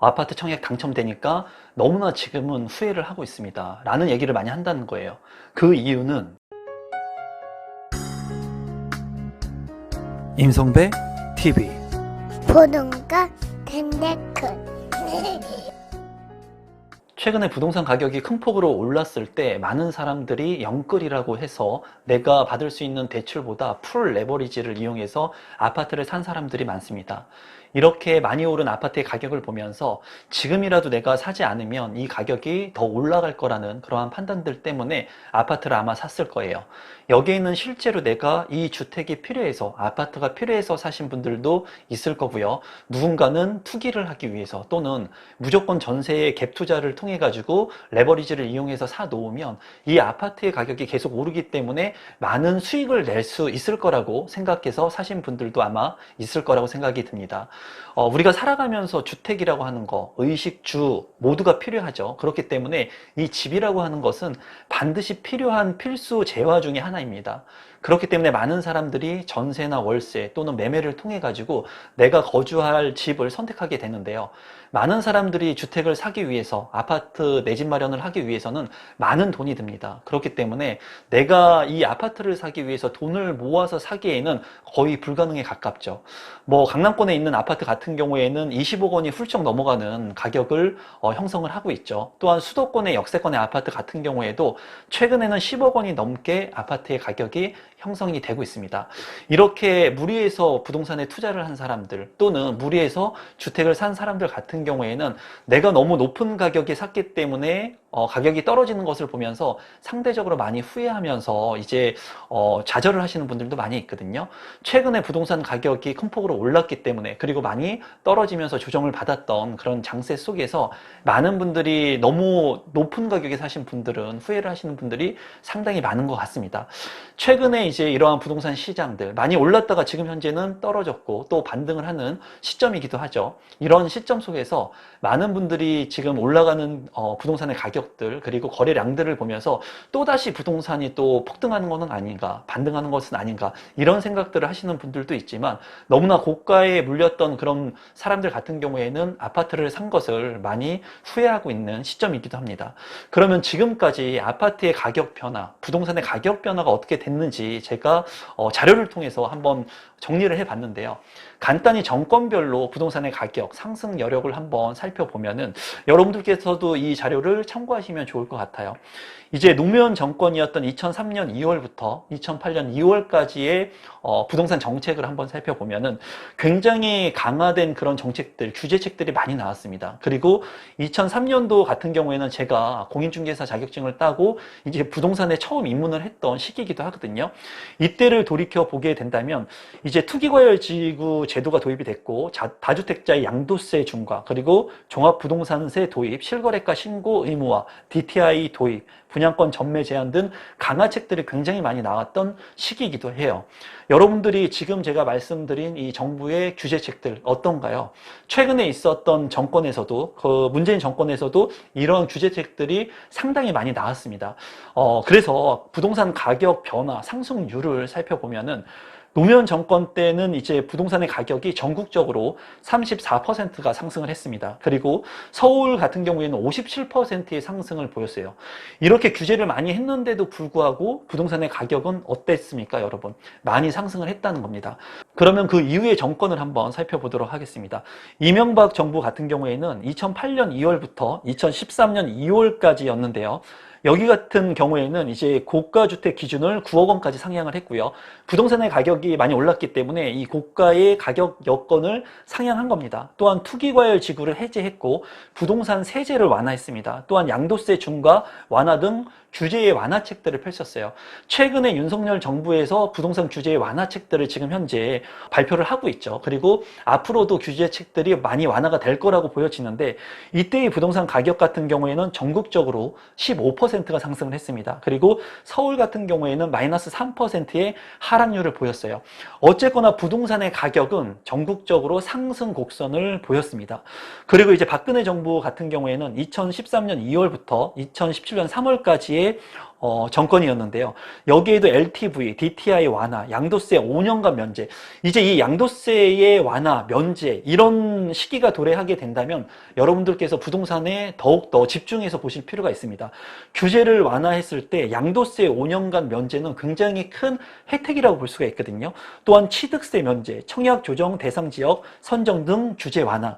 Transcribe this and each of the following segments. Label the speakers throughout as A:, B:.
A: 아파트 청약 당첨되니까 너무나 지금은 후회를 하고 있습니다. 라는 얘기를 많이 한다는 거예요. 그 이유는 임성배 TV
B: 보동과 덴데크
A: 최근에 부동산 가격이 큰 폭으로 올랐을 때 많은 사람들이 영끌이라고 해서 내가 받을 수 있는 대출보다 풀 레버리지를 이용해서 아파트를 산 사람들이 많습니다. 이렇게 많이 오른 아파트의 가격을 보면서 지금이라도 내가 사지 않으면 이 가격이 더 올라갈 거라는 그러한 판단들 때문에 아파트를 아마 샀을 거예요. 여기에는 실제로 내가 이 주택이 필요해서, 아파트가 필요해서 사신 분들도 있을 거고요. 누군가는 투기를 하기 위해서 또는 무조건 전세의 갭 투자를 통해 가지고 레버리지를 이용해서 사 놓으면 이 아파트의 가격이 계속 오르기 때문에 많은 수익을 낼 수 있을 거라고 생각해서 사신 분들도 아마 있을 거라고 생각이 듭니다. 우리가 살아가면서 주택이라고 하는 거, 의식주 모두가 필요하죠. 그렇기 때문에 이 집이라고 하는 것은 반드시 필요한 필수 재화 중에 하나입니다. 그렇기 때문에 많은 사람들이 전세나 월세 또는 매매를 통해 가지고 내가 거주할 집을 선택하게 되는데요. 많은 사람들이 주택을 사기 위해서, 아파트 내 집 마련을 하기 위해서는 많은 돈이 듭니다. 그렇기 때문에 내가 이 아파트를 사기 위해서 돈을 모아서 사기에는 거의 불가능에 가깝죠. 강남권에 있는 아파트 같은 경우에는 20억 원이 훌쩍 넘어가는 가격을 형성을 하고 있죠. 또한 수도권의 역세권의 아파트 같은 경우에도 최근에는 10억 원이 넘게 아파트의 가격이 형성이 되고 있습니다. 이렇게 무리해서 부동산에 투자를 한 사람들 또는 무리해서 주택을 산 사람들 같은 경우에는 내가 너무 높은 가격에 샀기 때문에 가격이 떨어지는 것을 보면서 상대적으로 많이 후회하면서 이제 좌절을 하시는 분들도 많이 있거든요. 최근에 부동산 가격이 큰 폭으로 올랐기 때문에, 그리고 많이 떨어지면서 조정을 받았던 그런 장세 속에서 많은 분들이 너무 높은 가격에 사신 분들은 후회를 하시는 분들이 상당히 많은 것 같습니다. 최근에 이제 이러한 부동산 시장들 많이 올랐다가 지금 현재는 떨어졌고 또 반등을 하는 시점이기도 하죠. 이런 시점 속에서 많은 분들이 지금 올라가는 부동산의 가격들 그리고 거래량들을 보면서 또다시 부동산이 또 폭등하는 것은 아닌가, 반등하는 것은 아닌가, 이런 생각들을 하시는 분들도 있지만, 너무나 고가에 물렸던 그런 사람들 같은 경우에는 아파트를 산 것을 많이 후회하고 있는 시점이기도 합니다. 그러면 지금까지 아파트의 가격 변화, 부동산의 가격 변화가 어떻게 됐는지 제가 자료를 통해서 한번 정리를 해봤는데요. 간단히 정권별로 부동산의 가격 상승 여력을 한번 살펴보면은 여러분들께서도 이 자료를 참고하시면 좋을 것 같아요. 이제 노무현 정권이었던 2003년 2월부터 2008년 2월까지의 부동산 정책을 한번 살펴보면은 굉장히 강화된 그런 정책들, 규제책들이 많이 나왔습니다. 그리고 2003년도 같은 경우에는 제가 공인중개사 자격증을 따고 이제 부동산에 처음 입문을 했던 시기이기도 하거든요. 이때를 돌이켜 보게 된다면 이제 투기과열지구 제도가 도입이 됐고, 다주택자의 양도세 중과, 그리고 종합부동산세 도입, 실거래가 신고 의무화, DTI 도입, 분양권 전매 제한 등 강화책들이 굉장히 많이 나왔던 시기이기도 해요. 여러분들이 지금 제가 말씀드린 이 정부의 규제책들 어떤가요? 최근에 있었던 정권에서도, 그 문재인 정권에서도 이런 규제책들이 상당히 많이 나왔습니다. 그래서 부동산 가격 변화, 상승률을 살펴보면은 노무현 정권 때는 이제 부동산의 가격이 전국적으로 34%가 상승을 했습니다. 그리고 서울 같은 경우에는 57%의 상승을 보였어요. 이렇게 규제를 많이 했는데도 불구하고 부동산의 가격은 어땠습니까, 여러분? 많이 상승을 했다는 겁니다. 그러면 그 이후의 정권을 한번 살펴보도록 하겠습니다. 이명박 정부 같은 경우에는 2008년 2월부터 2013년 2월까지였는데요. 여기 같은 경우에는 이제 고가주택 기준을 9억 원까지 상향을 했고요. 부동산의 가격이 많이 올랐기 때문에 이 고가의 가격 여건을 상향한 겁니다. 또한 투기과열 지구를 해제했고 부동산 세제를 완화했습니다. 또한 양도세 중과 완화 등 규제의 완화책들을 펼쳤어요. 최근에 윤석열 정부에서 부동산 규제의 완화책들을 지금 현재 발표를 하고 있죠. 그리고 앞으로도 규제책들이 많이 완화가 될 거라고 보여지는데, 이때의 부동산 가격 같은 경우에는 전국적으로 15%가 상승을 했습니다. 그리고 서울 같은 경우에는 마이너스 3%의 하락률을 보였어요. 어쨌거나 부동산의 가격은 전국적으로 상승 곡선을 보였습니다. 그리고 이제 박근혜 정부 같은 경우에는 2013년 2월부터 2017년 3월까지의 정권이었는데요. 여기에도 LTV, DTI 완화, 양도세 5년간 면제. 이제 이 양도세의 완화, 면제 이런 시기가 도래하게 된다면 여러분들께서 부동산에 더욱더 집중해서 보실 필요가 있습니다. 규제를 완화했을 때 양도세 5년간 면제는 굉장히 큰 혜택이라고 볼 수가 있거든요. 또한 취득세 면제, 청약 조정 대상 지역 선정 등 규제 완화.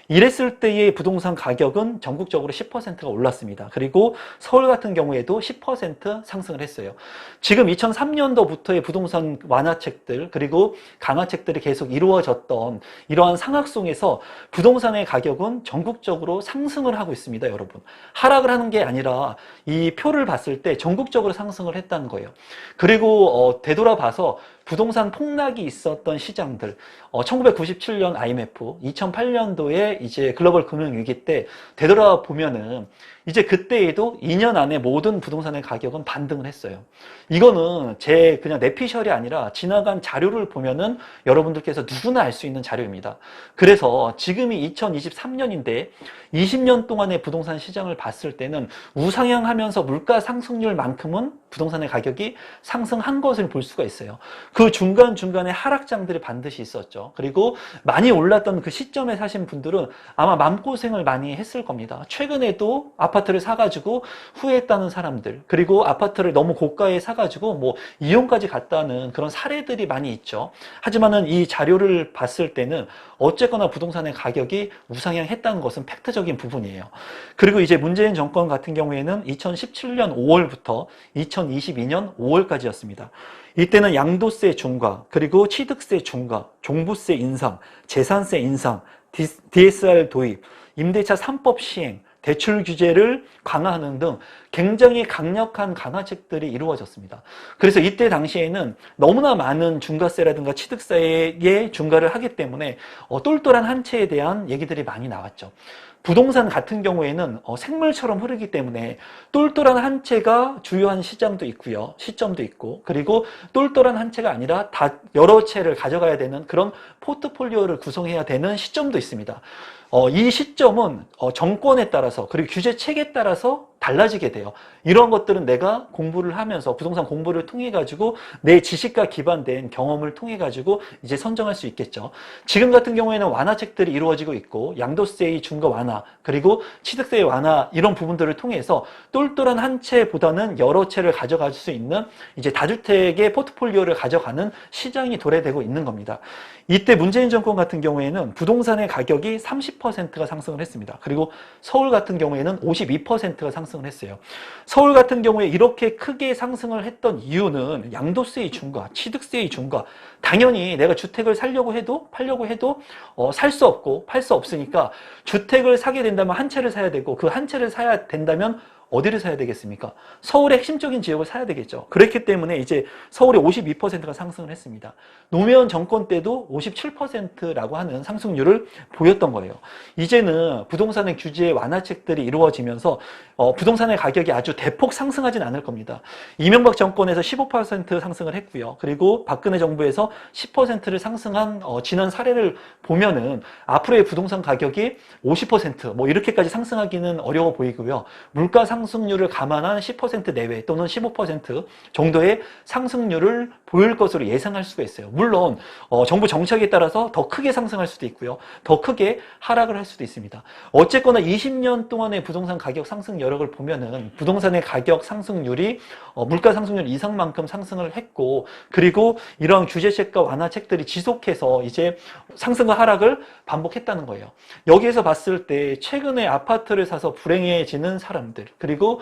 A: 이랬을 때의 부동산 가격은 전국적으로 10%가 올랐습니다. 그리고 서울 같은 경우에도 10% 상승을 했어요. 지금 2003년도부터의 부동산 완화책들 그리고 강화책들이 계속 이루어졌던 이러한 상황 속에서 부동산의 가격은 전국적으로 상승을 하고 있습니다, 여러분. 하락을 하는 게 아니라 이 표를 봤을 때 전국적으로 상승을 했다는 거예요. 그리고 되돌아봐서 부동산 폭락이 있었던 시장들, 1997년 IMF, 2008년도에 이제 글로벌 금융위기 때 되돌아보면은 이제 그때에도 2년 안에 모든 부동산의 가격은 반등을 했어요. 이거는 제 그냥 내피셜이 아니라 지나간 자료를 보면은 여러분들께서 누구나 알 수 있는 자료입니다. 그래서 지금이 2023년인데 20년 동안의 부동산 시장을 봤을 때는 우상향하면서 물가 상승률만큼은 부동산의 가격이 상승한 것을 볼 수가 있어요. 그 중간중간에 하락장들이 반드시 있었죠. 그리고 많이 올랐던 그 시점에 사신 분들은 아마 마음고생을 많이 했을 겁니다. 최근에도 아파트를 사가지고 후회했다는 사람들, 그리고 아파트를 너무 고가에 사가지고 뭐 이혼까지 갔다는 그런 사례들이 많이 있죠. 하지만은 이 자료를 봤을 때는 어쨌거나 부동산의 가격이 우상향했다는 것은 팩트적인 부분이에요. 그리고 이제 문재인 정권 같은 경우에는 2017년 5월부터 2022년 5월까지였습니다. 이때는 양도세 중과, 그리고 취득세 중과, 종부세 인상, 재산세 인상, DSR 도입, 임대차 3법 시행, 대출 규제를 강화하는 등 굉장히 강력한 강화책들이 이루어졌습니다. 그래서 이때 당시에는 너무나 많은 중과세라든가 취득세의 중과를 하기 때문에 똘똘한 한 채에 대한 얘기들이 많이 나왔죠. 부동산 같은 경우에는 생물처럼 흐르기 때문에 똘똘한 한 채가 주요한 시장도 있고요. 시점도 있고, 그리고 똘똘한 한 채가 아니라 다 여러 채를 가져가야 되는 그런 포트폴리오를 구성해야 되는 시점도 있습니다. 이 시점은 정권에 따라서 그리고 규제책에 따라서 달라지게 돼요. 이런 것들은 내가 공부를 하면서 부동산 공부를 통해 가지고 내 지식과 기반된 경험을 통해 가지고 이제 선정할 수 있겠죠. 지금 같은 경우에는 완화책들이 이루어지고 있고 양도세의 중과 완화 그리고 취득세의 완화 이런 부분들을 통해서 똘똘한 한 채보다는 여러 채를 가져갈 수 있는 이제 다주택의 포트폴리오를 가져가는 시장이 도래되고 있는 겁니다. 이때 문재인 정권 같은 경우에는 부동산의 가격이 30%가 상승을 했습니다. 그리고 서울 같은 경우에는 52%가 상승을 했어요. 서울 같은 경우에 이렇게 크게 상승을 했던 이유는 양도세의 중과, 취득세의 중과, 당연히 내가 주택을 사려고 해도 팔려고 해도 살 수 없고 팔 수 없으니까 주택을 사게 된다면 한 채를 사야 되고 그 한 채를 사야 된다면 어디를 사야 되겠습니까? 서울의 핵심적인 지역을 사야 되겠죠. 그렇기 때문에 이제 서울이 52%가 상승을 했습니다. 노무현 정권 때도 57%라고 하는 상승률을 보였던 거예요. 이제는 부동산의 규제 완화책들이 이루어지면서 부동산의 가격이 아주 대폭 상승하진 않을 겁니다. 이명박 정권에서 15% 상승을 했고요. 그리고 박근혜 정부에서 10%를 상승한 지난 사례를 보면은 앞으로의 부동산 가격이 50%뭐 이렇게까지 상승하기는 어려워 보이고요. 물가 상승률을 감안한 10% 내외 또는 15% 정도의 상승률을 보일 것으로 예상할 수가 있어요. 물론 정부 정책에 따라서 더 크게 상승할 수도 있고요. 더 크게 하락을 할 수도 있습니다. 어쨌거나 20년 동안의 부동산 가격 상승 여력을 보면은 부동산의 가격 상승률이 물가 상승률 이상만큼 상승을 했고 그리고 이런 규제책과 완화책들이 지속해서 이제 상승과 하락을 반복했다는 거예요. 여기에서 봤을 때 최근에 아파트를 사서 불행해지는 사람들 그리고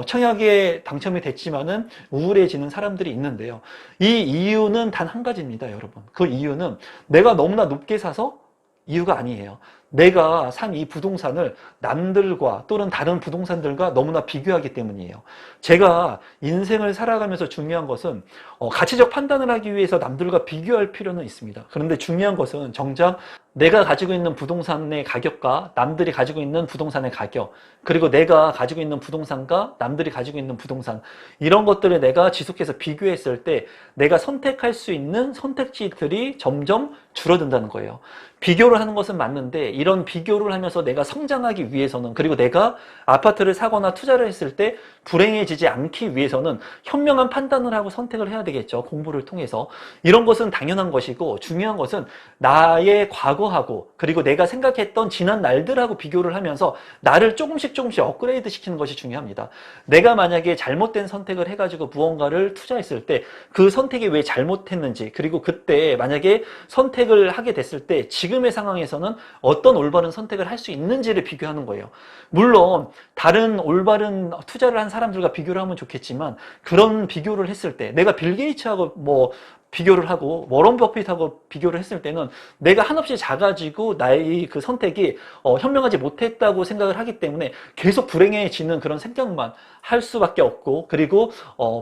A: 청약에 당첨이 됐지만은 우울해지는 사람들이 있는데요. 이 이유는 단 한 가지입니다, 여러분. 그 이유는 내가 너무나 높게 사서 이유가 아니에요. 내가 산 이 부동산을 남들과 또는 다른 부동산들과 너무나 비교하기 때문이에요. 제가 인생을 살아가면서 중요한 것은 가치적 판단을 하기 위해서 남들과 비교할 필요는 있습니다. 그런데 중요한 것은 정작 내가 가지고 있는 부동산의 가격과 남들이 가지고 있는 부동산의 가격, 그리고 내가 가지고 있는 부동산과 남들이 가지고 있는 부동산, 이런 것들을 내가 지속해서 비교했을 때 내가 선택할 수 있는 선택지들이 점점 줄어든다는 거예요. 비교를 하는 것은 맞는데 이런 비교를 하면서 내가 성장하기 위해서는, 그리고 내가 아파트를 사거나 투자를 했을 때 불행해지지 않기 위해서는 현명한 판단을 하고 선택을 해야 되겠죠. 공부를 통해서. 이런 것은 당연한 것이고, 중요한 것은 나의 과거하고 그리고 내가 생각했던 지난 날들하고 비교를 하면서 나를 조금씩 업그레이드 시키는 것이 중요합니다. 내가 만약에 잘못된 선택을 해가지고 무언가를 투자했을 때 그 선택이 왜 잘못했는지, 그리고 그때 만약에 선택을 하게 됐을 때 지금의 상황에서는 어떤 올바른 선택을 할 수 있는지를 비교하는 거예요. 물론 다른 올바른 투자를 한 사람들과 비교를 하면 좋겠지만, 그런 비교를 했을 때 내가 빌 게이츠하고 비교를 하고 워런 버핏하고 비교를 했을 때는 내가 한없이 작아지고 나의 그 선택이 현명하지 못했다고 생각을 하기 때문에 계속 불행해지는 그런 생각만 할 수밖에 없고, 그리고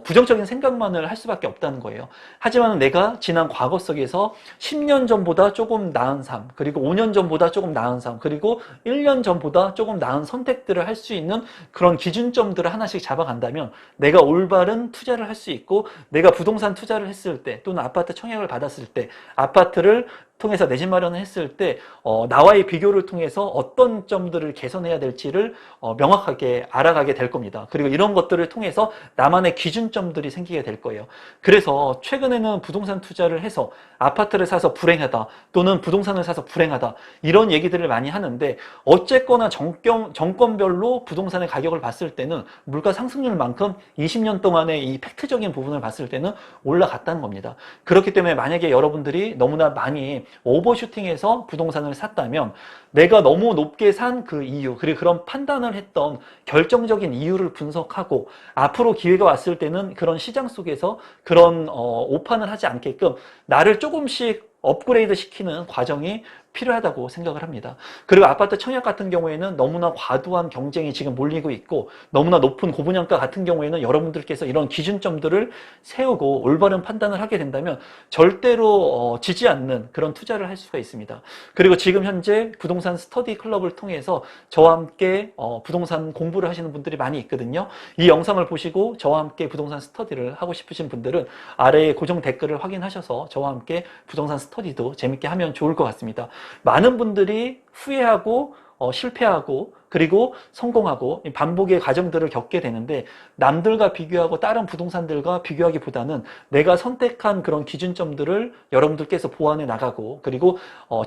A: 부정적인 생각만을 할 수밖에 없다는 거예요. 하지만 내가 지난 과거 속에서 10년 전보다 조금 나은 삶, 그리고 5년 전보다 조금 나은 삶, 그리고 1년 전보다 조금 나은 선택들을 할 수 있는 그런 기준점들을 하나씩 잡아간다면 내가 올바른 투자를 할 수 있고, 내가 부동산 투자를 했을 때 또는 아파트 청약을 받았을 때, 아파트를 통해서 내 집 마련을 했을 때 나와의 비교를 통해서 어떤 점들을 개선해야 될지를 명확하게 알아가게 될 겁니다. 그리고 이런 것들을 통해서 나만의 기준점들이 생기게 될 거예요. 그래서 최근에는 부동산 투자를 해서 아파트를 사서 불행하다, 또는 부동산을 사서 불행하다, 이런 얘기들을 많이 하는데, 어쨌거나 정권별로 부동산의 가격을 봤을 때는 물가 상승률만큼 20년 동안의 이 팩트적인 부분을 봤을 때는 올라갔다는 겁니다. 그렇기 때문에 만약에 여러분들이 너무나 많이 오버슈팅해서 부동산을 샀다면 내가 너무 높게 산 그 이유, 그리고 그런 판단을 했던 결정적인 이유를 분석하고 앞으로 기회가 왔을 때는 그런 시장 속에서 그런 오판을 하지 않게끔 나를 조금씩 업그레이드 시키는 과정이 필요하다고 생각을 합니다. 그리고 아파트 청약 같은 경우에는 너무나 과도한 경쟁이 지금 몰리고 있고, 너무나 높은 고분양가 같은 경우에는 여러분들께서 이런 기준점들을 세우고 올바른 판단을 하게 된다면 절대로 지지 않는 그런 투자를 할 수가 있습니다. 그리고 지금 현재 부동산 스터디 클럽을 통해서 저와 함께 부동산 공부를 하시는 분들이 많이 있거든요. 이 영상을 보시고 저와 함께 부동산 스터디를 하고 싶으신 분들은 아래에 고정 댓글을 확인하셔서 저와 함께 부동산 스터디도 재밌게 하면 좋을 것 같습니다. 많은 분들이 후회하고 실패하고 그리고 성공하고 반복의 과정들을 겪게 되는데, 남들과 비교하고 다른 부동산들과 비교하기보다는 내가 선택한 그런 기준점들을 여러분들께서 보완해 나가고, 그리고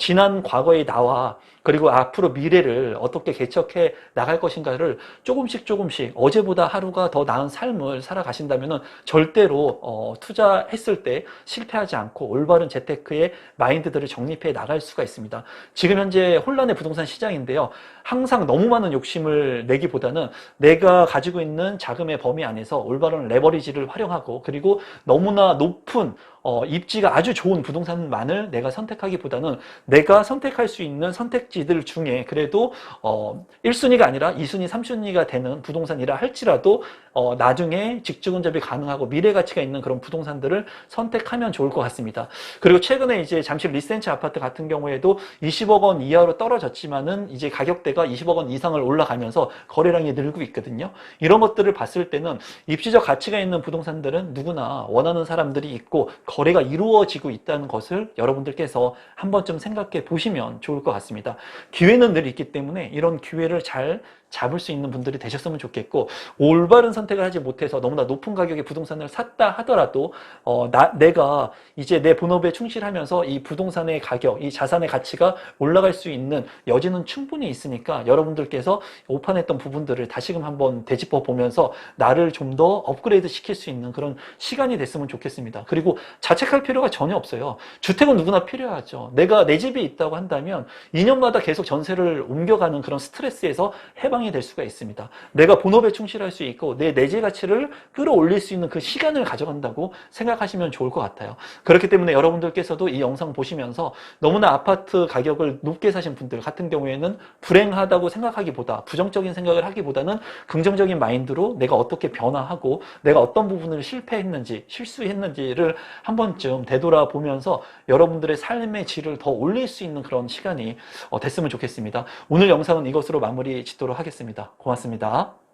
A: 지난 과거의 나와 그리고 앞으로 미래를 어떻게 개척해 나갈 것인가를 조금씩 어제보다 하루가 더 나은 삶을 살아가신다면 절대로 투자했을 때 실패하지 않고 올바른 재테크의 마인드들을 정립해 나갈 수가 있습니다. 지금 현재 혼란의 부동산 시장인데요, 항상 너무 많은 욕심을 내기보다는 내가 가지고 있는 자금의 범위 안에서 올바른 레버리지를 활용하고, 그리고 너무나 높은 입지가 아주 좋은 부동산만을 내가 선택하기보다는 내가 선택할 수 있는 선택지들 중에 그래도 1순위가 아니라 2순위, 3순위가 되는 부동산이라 할지라도 나중에 직주근접이 가능하고 미래 가치가 있는 그런 부동산들을 선택하면 좋을 것 같습니다. 그리고 최근에 이제 잠실 리센치 아파트 같은 경우에도 20억 원 이하로 떨어졌지만은 이제 가격대가 20억 원 이상을 올라가면서 거래량이 늘고 있거든요. 이런 것들을 봤을 때는 입지적 가치가 있는 부동산들은 누구나 원하는 사람들이 있고 거래가 이루어지고 있다는 것을 여러분들께서 한 번쯤 생각해 보시면 좋을 것 같습니다. 기회는 늘 있기 때문에 이런 기회를 잘 잡을 수 있는 분들이 되셨으면 좋겠고, 올바른 선택을 하지 못해서 너무나 높은 가격의 부동산을 샀다 하더라도 내가 이제 내 본업에 충실하면서 이 부동산의 가격, 이 자산의 가치가 올라갈 수 있는 여지는 충분히 있으니까 여러분들께서 오판했던 부분들을 다시금 한번 되짚어 보면서 나를 좀 더 업그레이드 시킬 수 있는 그런 시간이 됐으면 좋겠습니다. 그리고 자책할 필요가 전혀 없어요. 주택은 누구나 필요하죠. 내가 내 집이 있다고 한다면 2년마다 계속 전세를 옮겨가는 그런 스트레스에서 해방이 될 수가 있습니다. 내가 본업에 충실할 수 있고 내 내재 가치를 끌어올릴 수 있는 그 시간을 가져간다고 생각하시면 좋을 것 같아요. 그렇기 때문에 여러분들께서도 이 영상 보시면서 너무나 아파트 가격을 높게 사신 분들 같은 경우에는 불행하다고 생각하기보다, 부정적인 생각을 하기보다는 긍정적인 마인드로 내가 어떻게 변화하고 내가 어떤 부분을 실패했는지 실수했는지를 한 번쯤 되돌아보면서 여러분들의 삶의 질을 더 올릴 수 있는 그런 시간이 됐으면 좋겠습니다. 오늘 영상은 이것으로 마무리 짓도록 하겠습니다. 고맙습니다.